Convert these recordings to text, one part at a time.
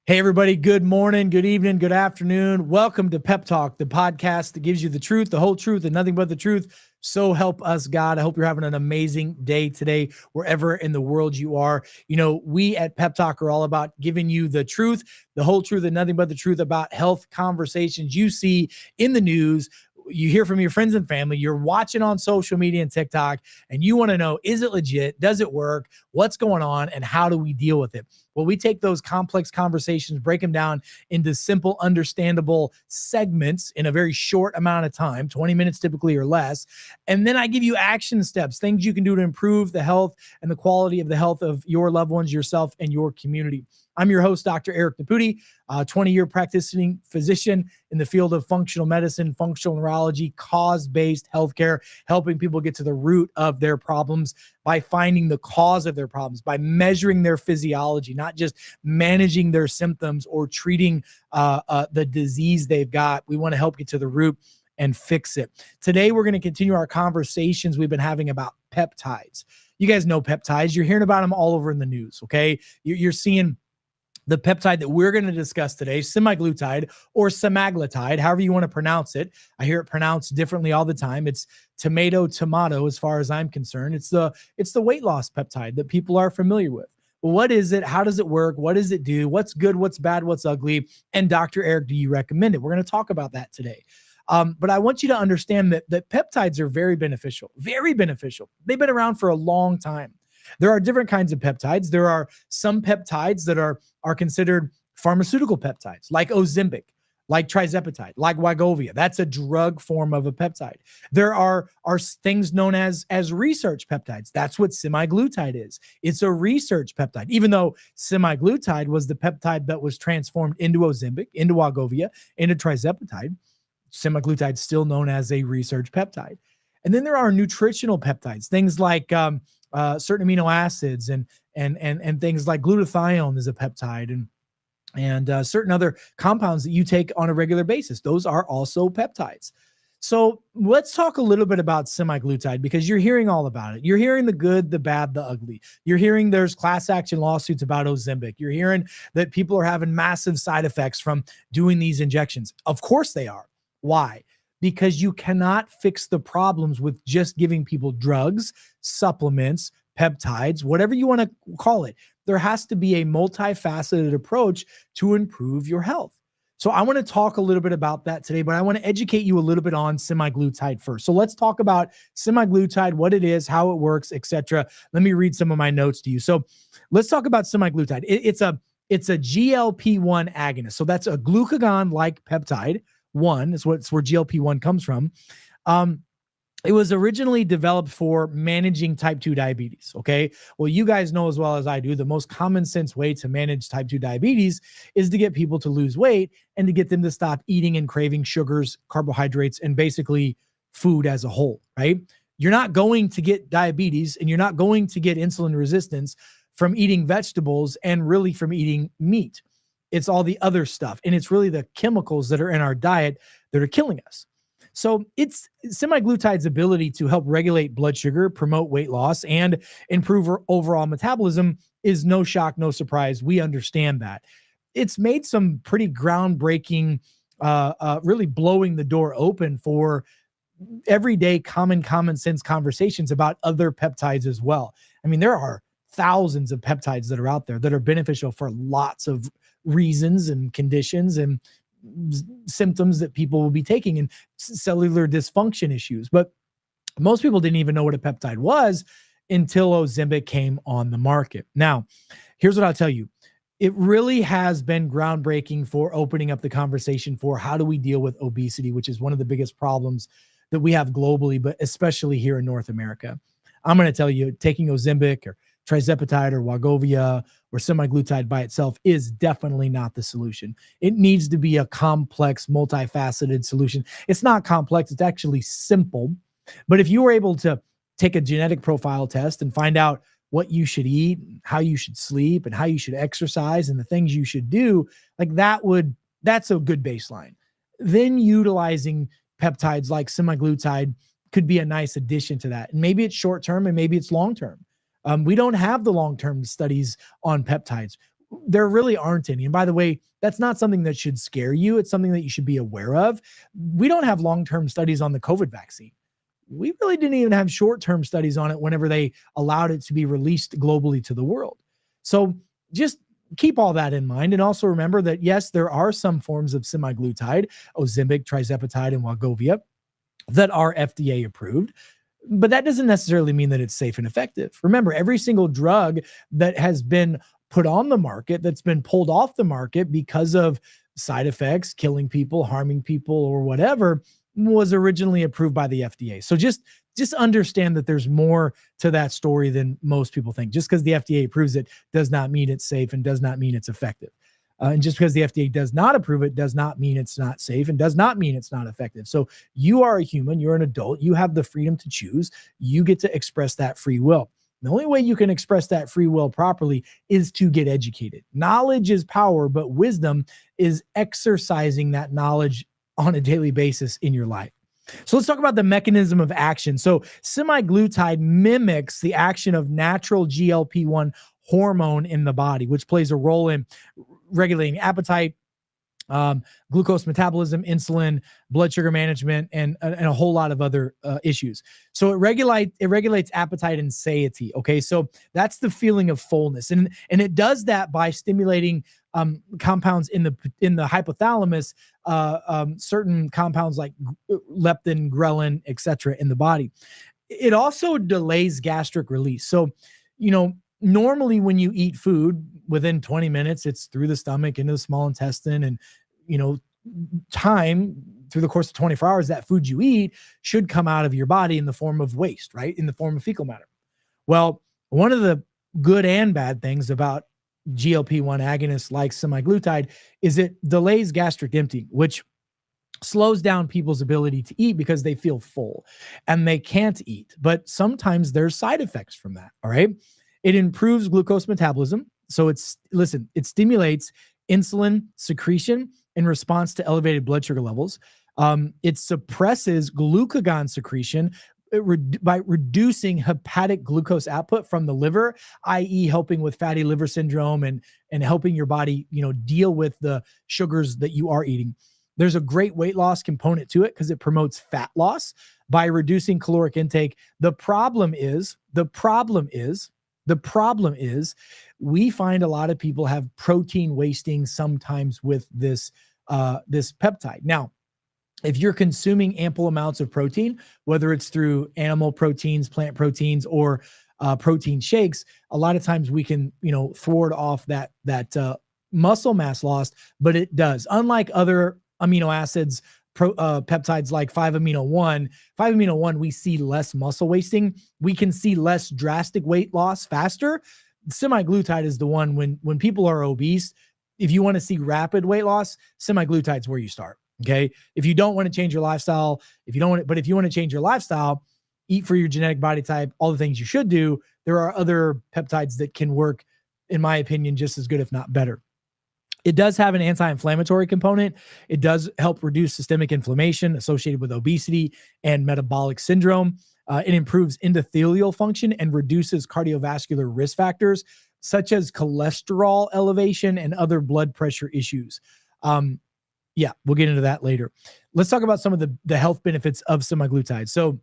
Hey, everybody. Good morning, good evening, good afternoon. Welcome to Pep Talk, the podcast that gives you the truth, the whole truth, and nothing but the truth. So help us, God. I hope you're having an amazing day today, wherever in the world you are. You know, we at Pep Talk are all about giving you the truth, the whole truth, and nothing but the truth about health conversations you see in the news. You hear from your friends and family, you're watching on social media and TikTok, and you want to know, is it legit? Does it work? What's going on? And how do we deal with it? Well, we take those complex conversations, break them down into simple, understandable segments in a very short amount of time, 20 minutes typically or less. And then I give you action steps, things you can do to improve the health and the quality of the health of your loved ones, yourself, and your community. I'm your host, Dr. Eric Naputi, a 20-year practicing physician in the field of functional medicine, functional neurology, cause-based healthcare, helping people get to the root of their problems by finding the cause of their problems, by measuring their physiology, not just managing their symptoms or treating the disease they've got. We want to help get to the root and fix it. Today, we're going to continue our conversations we've been having about peptides. You guys know peptides. You're hearing about them all over in the news, okay? You're seeing the peptide that we're going to discuss today, semaglutide or semaglutide, however you want to pronounce it. I hear it pronounced differently all the time. It's tomato, as far as I'm concerned. It's the weight loss peptide that people are familiar with. Well, what is it? How does it work? What does it do? What's good? What's bad? What's ugly? And Dr. Eric, do you recommend it? We're going to talk about that today. But I want you to understand that peptides are very beneficial, very beneficial. They've been around for a long time. There are different kinds of peptides. There are some peptides that are considered pharmaceutical peptides, like Ozempic, like tirzepatide, like Wegovy. That's a drug form of a peptide. There are things known as research peptides. That's what semaglutide is. It's a research peptide, even though semaglutide was the peptide that was transformed into Ozempic, into Wegovy, into tirzepatide. Semaglutide is still known as a research peptide. And then there are nutritional peptides, things like certain amino acids and things like glutathione is a peptide, and certain other compounds that you take on a regular basis. Those are also peptides. So let's talk a little bit about semaglutide, because you're hearing all about it. You're hearing the good, the bad, the ugly. You're hearing there's class action lawsuits about Ozempic. You're hearing that people are having massive side effects from doing these injections. Of course they are. Why? Because you cannot fix the problems with just giving people drugs, supplements, peptides, whatever you want to call it. There has to be a multifaceted approach to improve your health. So I want to talk a little bit about that today, but I want to educate you a little bit on semaglutide first. So let's talk about semaglutide, what it is, how it works, etc. Let me read some of my notes to you. So let's talk about semaglutide. It's a GLP-1 agonist. So that's a glucagon-like peptide. It's where GLP-1 comes from. It was originally developed for managing type 2 diabetes. Okay. Well, you guys know as well as I do, the most common sense way to manage type 2 diabetes is to get people to lose weight and to get them to stop eating and craving sugars, carbohydrates, and basically food as a whole, right? You're not going to get diabetes and you're not going to get insulin resistance from eating vegetables and really from eating meat. It's all the other stuff. And it's really the chemicals that are in our diet that are killing us. So it's semaglutide's ability to help regulate blood sugar, promote weight loss, and improve overall metabolism is no shock, no surprise. We understand that. It's made some pretty groundbreaking, really blowing the door open for everyday common sense conversations about other peptides as well. I mean, there are thousands of peptides that are out there that are beneficial for lots of reasons and conditions and symptoms that people will be taking, and cellular dysfunction issues. But most people didn't even know what a peptide was until Ozempic came on the market. Now, here's what I'll tell you. It really has been groundbreaking for opening up the conversation for how do we deal with obesity, which is one of the biggest problems that we have globally, but especially here in North America. I'm going to tell you, taking Ozempic or tirzepatide or Wegovy or semaglutide by itself is definitely not the solution. It needs to be a complex, multifaceted solution. It's not complex. It's actually simple. But if you were able to take a genetic profile test and find out what you should eat, how you should sleep, and how you should exercise, and the things you should do, like that's a good baseline. Then utilizing peptides like semaglutide could be a nice addition to that. And maybe it's short-term and maybe it's long-term. We don't have the long-term studies on peptides. There really aren't any. And by the way, that's not something that should scare you. It's something that you should be aware of. We don't have long-term studies on the COVID vaccine. We really didn't even have short-term studies on it whenever they allowed it to be released globally to the world. So just keep all that in mind. And also remember that, yes, there are some forms of semaglutide, Ozempic, tirzepatide, and Wegovy, that are FDA approved. But that doesn't necessarily mean that it's safe and effective. Remember, every single drug that has been put on the market, that's been pulled off the market because of side effects, killing people, harming people, or whatever, was originally approved by the FDA. So just understand that there's more to that story than most people think. Just because the FDA approves it does not mean it's safe and does not mean it's effective. And just because the FDA does not approve it does not mean it's not safe and does not mean it's not effective. So you are a human, you're an adult, you have the freedom to choose, you get to express that free will. The only way you can express that free will properly is to get educated. Knowledge is power, but wisdom is exercising that knowledge on a daily basis in your life. So let's talk about the mechanism of action. So semaglutide mimics the action of natural GLP-1 hormone in the body, which plays a role in regulating appetite, glucose metabolism, insulin, blood sugar management, and a whole lot of other issues. So it regulates appetite and satiety. Okay, so that's the feeling of fullness, and it does that by stimulating compounds in the hypothalamus, certain compounds like leptin, ghrelin, etc. in the body. It also delays gastric release. So, normally when you eat food, within 20 minutes, it's through the stomach into the small intestine, and, time through the course of 24 hours, that food you eat should come out of your body in the form of waste, right? In the form of fecal matter. Well, one of the good and bad things about GLP-1 agonists like semaglutide is it delays gastric emptying, which slows down people's ability to eat because they feel full and they can't eat. But sometimes there's side effects from that. All right. It improves glucose metabolism. So it stimulates insulin secretion in response to elevated blood sugar levels. It suppresses glucagon secretion by reducing hepatic glucose output from the liver, i.e. helping with fatty liver syndrome and helping your body, deal with the sugars that you are eating. There's a great weight loss component to it because it promotes fat loss by reducing caloric intake. The problem is we find a lot of people have protein wasting sometimes with this peptide. Now, if you're consuming ample amounts of protein, whether it's through animal proteins, plant proteins, or protein shakes, a lot of times we can, thwart off that muscle mass loss, but it does. Unlike other amino acids, peptides like 5-amino-1, we see less muscle wasting. We can see less drastic weight loss faster. Semaglutide is the one when people are obese, if you want to see rapid weight loss, semaglutide is where you start. Okay. If you don't want to change your lifestyle, if you want to change your lifestyle, eat for your genetic body type, all the things you should do, there are other peptides that can work, in my opinion, just as good, if not better. It does have an anti-inflammatory component. It does help reduce systemic inflammation associated with obesity and metabolic syndrome. It improves endothelial function and reduces cardiovascular risk factors, such as cholesterol elevation and other blood pressure issues. Yeah, we'll get into that later. Let's talk about some of the health benefits of semaglutide. So,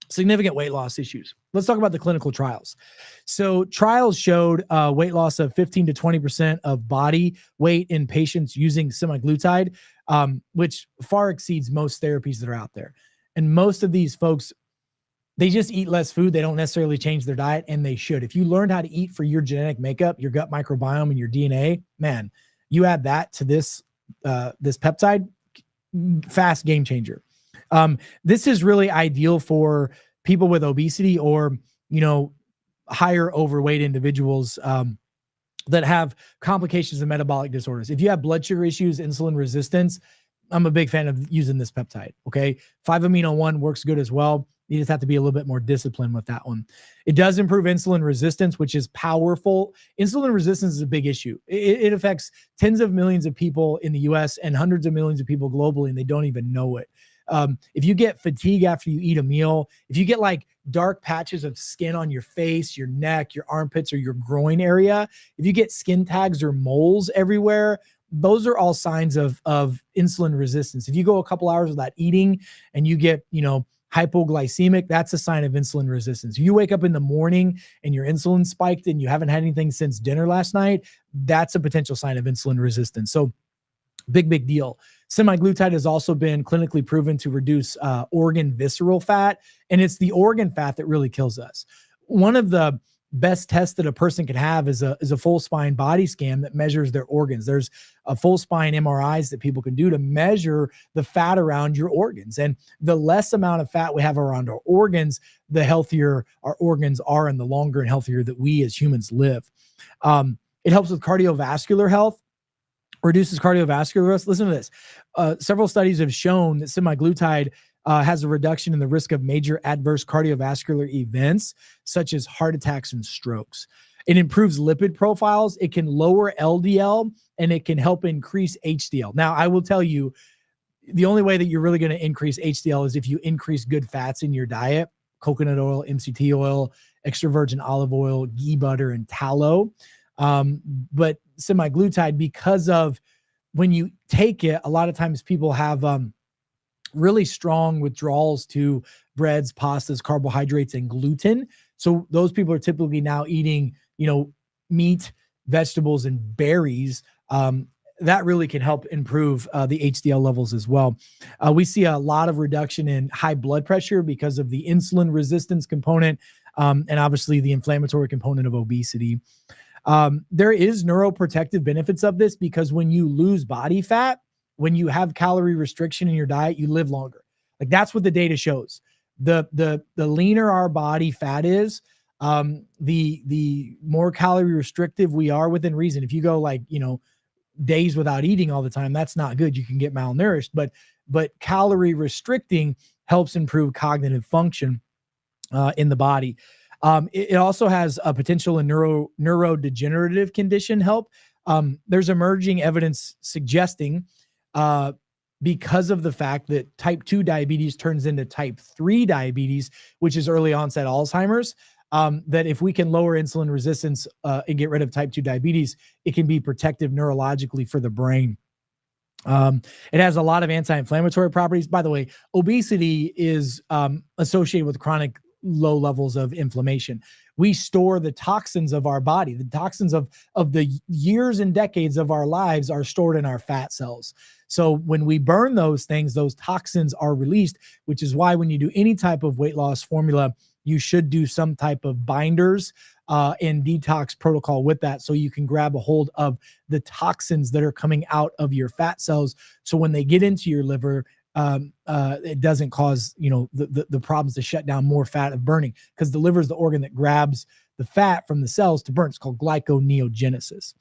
significant weight loss issues. Let's talk about the clinical trials. So trials showed weight loss of 15 to 20% of body weight in patients using semaglutide, which far exceeds most therapies that are out there. And most of these folks, they just eat less food. They don't necessarily change their diet, and they should. If you learned how to eat for your genetic makeup, your gut microbiome, and your DNA, man, you add that to this peptide, fast game changer. This is really ideal for people with obesity or, higher overweight individuals that have complications and metabolic disorders. If you have blood sugar issues, insulin resistance, I'm a big fan of using this peptide. Okay. 5-amino-1 works good as well. You just have to be a little bit more disciplined with that one. It does improve insulin resistance, which is powerful. Insulin resistance is a big issue. It affects tens of millions of people in the US and hundreds of millions of people globally, and they don't even know it. If you get fatigue after you eat a meal, if you get like dark patches of skin on your face, your neck, your armpits, or your groin area, if you get skin tags or moles everywhere, those are all signs of insulin resistance. If you go a couple hours without eating and you get, hypoglycemic, that's a sign of insulin resistance. If you wake up in the morning and your insulin spiked and you haven't had anything since dinner last night, that's a potential sign of insulin resistance. So big deal. Semaglutide has also been clinically proven to reduce organ visceral fat, and it's the organ fat that really kills us. One of the best tests that a person can have is a full spine body scan that measures their organs. There's a full spine MRIs that people can do to measure the fat around your organs. And the less amount of fat we have around our organs, the healthier our organs are and the longer and healthier that we as humans live. It helps with cardiovascular health, reduces cardiovascular risk. Listen to this. Several studies have shown that semaglutide has a reduction in the risk of major adverse cardiovascular events, such as heart attacks and strokes. It improves lipid profiles. It can lower LDL, and it can help increase HDL. Now, I will tell you, the only way that you're really going to increase HDL is if you increase good fats in your diet: coconut oil, MCT oil, extra virgin olive oil, ghee butter, and tallow. But semaglutide, because of when you take it, a lot of times people have really strong withdrawals to breads, pastas, carbohydrates, and gluten. So those people are typically now eating, meat, vegetables, and berries. That really can help improve the HDL levels as well. We see a lot of reduction in high blood pressure because of the insulin resistance component, and obviously the inflammatory component of obesity. There is neuroprotective benefits of this, because when you lose body fat, when you have calorie restriction in your diet, you live longer. Like, that's what the data shows. The leaner our body fat is, the more calorie restrictive we are within reason. If you go days without eating all the time, that's not good. You can get malnourished, but calorie restricting helps improve cognitive function in the body. It also has a potential in neurodegenerative condition help. There's emerging evidence suggesting, because of the fact that type 2 diabetes turns into type 3 diabetes, which is early onset Alzheimer's, that if we can lower insulin resistance and get rid of type 2 diabetes, it can be protective neurologically for the brain. It has a lot of anti-inflammatory properties. By the way, obesity is associated with chronic low levels of inflammation. We store the toxins of our body. The toxins of the years and decades of our lives are stored in our fat cells. So when we burn those things, those toxins are released, which is why when you do any type of weight loss formula, you should do some type of binders and detox protocol with that, so you can grab a hold of the toxins that are coming out of your fat cells. So when they get into your liver, it doesn't cause the problems to shut down more fat of burning, because the liver is the organ that grabs the fat from the cells to burn. It's called glyconeogenesis.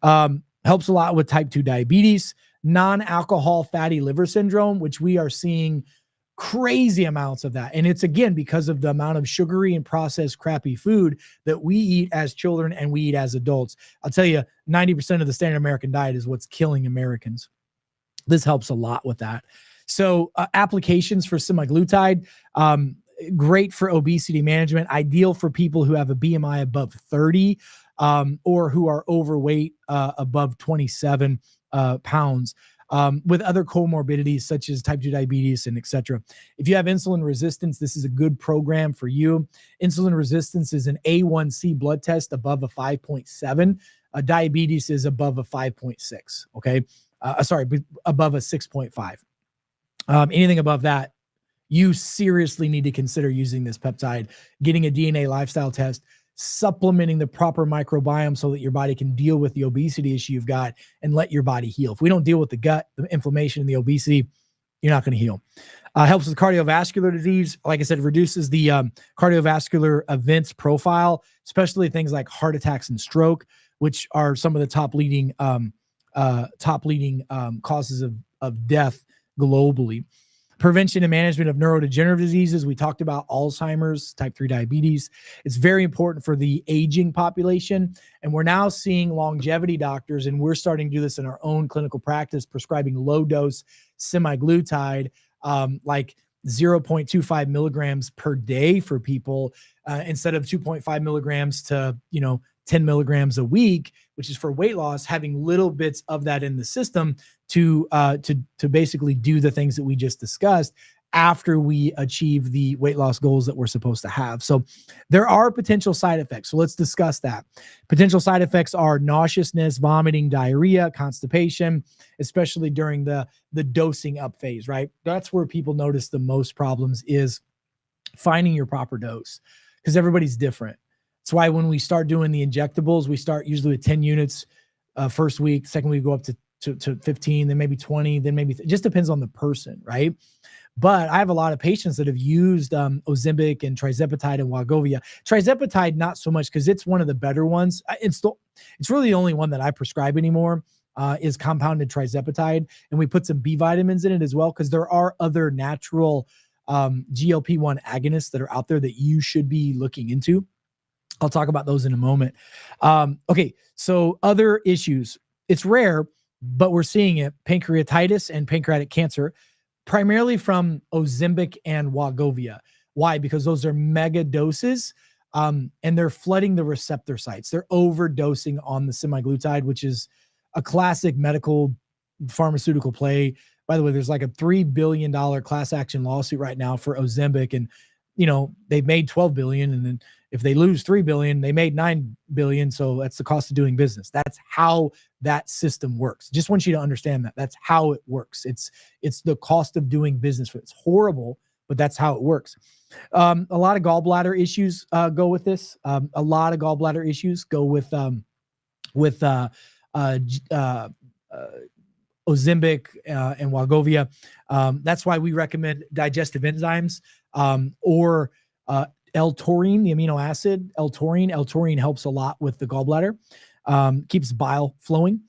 Helps a lot with type 2 diabetes, non-alcohol fatty liver syndrome, which we are seeing crazy amounts of that. And it's, again, because of the amount of sugary and processed crappy food that we eat as children and we eat as adults. I'll tell you, 90% of the standard American diet is what's killing Americans. This helps a lot with that. So applications for semaglutide, great for obesity management, ideal for people who have a BMI above 30 or who are overweight above 27 pounds, with other comorbidities such as type 2 diabetes and et cetera. If you have insulin resistance, this is a good program for you. Insulin resistance is an A1C blood test above a 5.7. Diabetes is above a 5.6. Okay. Above a 6.5. Anything above that, you seriously need to consider using this peptide, getting a DNA lifestyle test, supplementing the proper microbiome so that your body can deal with the obesity issue you've got and let your body heal. If we don't deal with the gut, the inflammation, and the obesity, you're not going to heal. Helps with cardiovascular disease. Like I said, reduces the cardiovascular events profile, especially things like heart attacks and stroke, which are some of the top leading causes of death globally. Prevention and management of neurodegenerative diseases. We talked about Alzheimer's, type 3 diabetes. It's very important for the aging population. And we're now seeing longevity doctors, and we're starting to do this in our own clinical practice, prescribing low dose semaglutide like 0.25 milligrams per day for people instead of 2.5 milligrams to, 10 milligrams a week, which is for weight loss, having little bits of that in the system to basically do the things that we just discussed after we achieve the weight loss goals that we're supposed to have. So there are potential side effects. So let's discuss that. Potential side effects are nauseousness, vomiting, diarrhea, constipation, especially during the dosing up phase, right? That's where people notice the most problems, is finding your proper dose, because everybody's different. That's why when we start doing the injectables, we start usually with 10 units first week, second week go up to 15, then maybe 20, then maybe it just depends on the person, right? But I have a lot of patients that have used Ozempic and Trizepatide and Wegovy. Trizepatide, not so much, because it's one of the better ones. It's really the only one that I prescribe anymore, is compounded Trizepatide. And we put some B vitamins in it as well, because there are other natural GLP-1 agonists that are out there that you should be looking into. I'll talk about those in a moment. Okay, so other issues. It's rare, but we're seeing it. Pancreatitis and pancreatic cancer, primarily from Ozempic and Wegovy. Why? Because those are mega doses, and they're flooding the receptor sites. They're overdosing on the semaglutide, which is a classic medical pharmaceutical play. By the way, there's like a $3 billion class action lawsuit right now for Ozempic, and they've made 12 billion, and then if they lose 3 billion, they made 9 billion. So that's the cost of doing business. That's how that system works. Just want you to understand that. That's how it works. It's the cost of doing business. It's horrible, but that's how it works. A lot of gallbladder issues go with this. A lot of gallbladder issues go with Ozempic and Wegovy. That's why we recommend digestive enzymes, or L-taurine, the amino acid L-taurine. L-taurine helps a lot with the gallbladder, keeps bile flowing.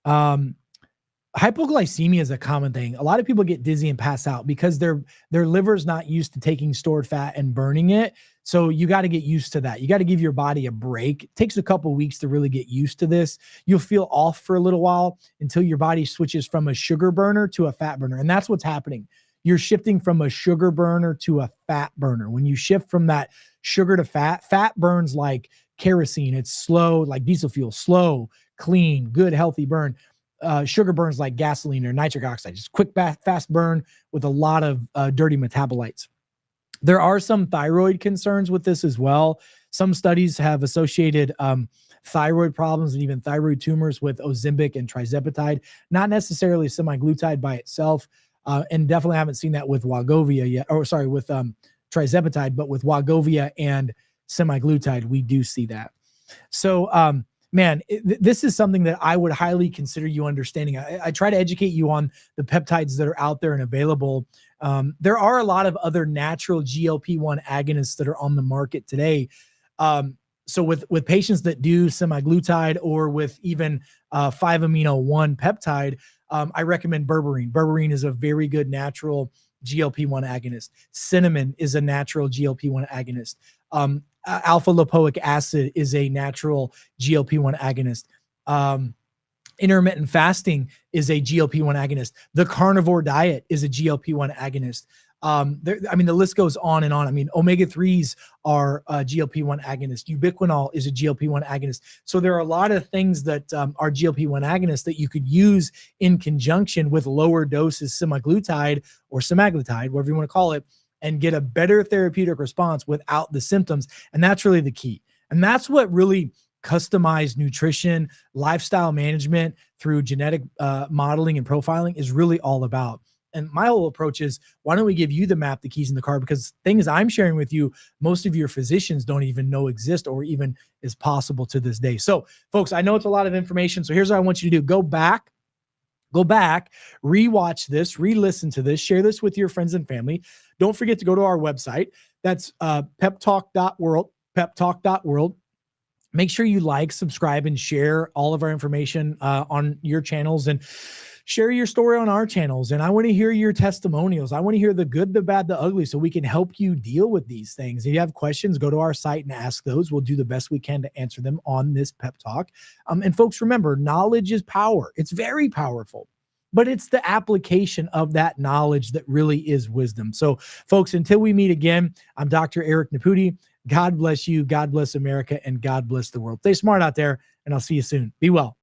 Hypoglycemia is a common thing. A lot of people get dizzy and pass out because their liver's not used to taking stored fat and burning it. So you got to get used to that. You got to give your body a break. It takes a couple of weeks to really get used to this. You'll feel off for a little while until your body switches from a sugar burner to a fat burner. And that's what's happening. You're shifting from a sugar burner to a fat burner. When you shift from that sugar to fat, fat burns like kerosene. It's slow, like diesel fuel, slow, clean, good, healthy burn. Sugar burns like gasoline or nitric oxide, just quick, fast burn with a lot of dirty metabolites. There are some thyroid concerns with this as well. Some studies have associated thyroid problems and even thyroid tumors with Ozempic and Trizepatide, not necessarily semaglutide by itself, and definitely haven't seen that with Wegovy yet, with Trizepatide, but with Wegovy and semaglutide, we do see that. So, man, this is something that I would highly consider you understanding. I try to educate you on the peptides that are out there and available. There are a lot of other natural GLP-1 agonists that are on the market today. So with patients that do semaglutide or with even 5-amino-1 peptide, I recommend berberine. Berberine is a very good natural GLP-1 agonist. Cinnamon is a natural GLP-1 agonist. Alpha lipoic acid is a natural GLP-1 agonist. Intermittent fasting is a GLP-1 agonist. The carnivore diet is a GLP-1 agonist. The list goes on and on. Omega-3s are GLP-1 agonist. Ubiquinol is a GLP-1 agonist. So there are a lot of things that are GLP-1 agonists that you could use in conjunction with lower doses semaglutide or semaglutide, whatever you want to call it, and get a better therapeutic response without the symptoms. And that's really the key. And that's what really customized nutrition, lifestyle management through genetic modeling and profiling is really all about. And my whole approach is, why don't we give you the map, the keys in the car? Because things I'm sharing with you, most of your physicians don't even know exist or even is possible to this day. So folks, I know it's a lot of information. So here's what I want you to do. Go back, rewatch this, re-listen to this, share this with your friends and family. Don't forget to go to our website. That's peptalk.world. Make sure you like, subscribe, and share all of our information on your channels, and share your story on our channels. And I want to hear your testimonials. I want to hear the good, the bad, the ugly, so we can help you deal with these things. If you have questions, go to our site and ask those. We'll do the best we can to answer them on this Pep Talk. And folks, remember, knowledge is power. It's very powerful. but it's the application of that knowledge that really is wisdom. So, folks, until we meet again, I'm Dr. Eric Naputi. God bless you, God bless America, and God bless the world. Stay smart out there, and I'll see you soon. Be well.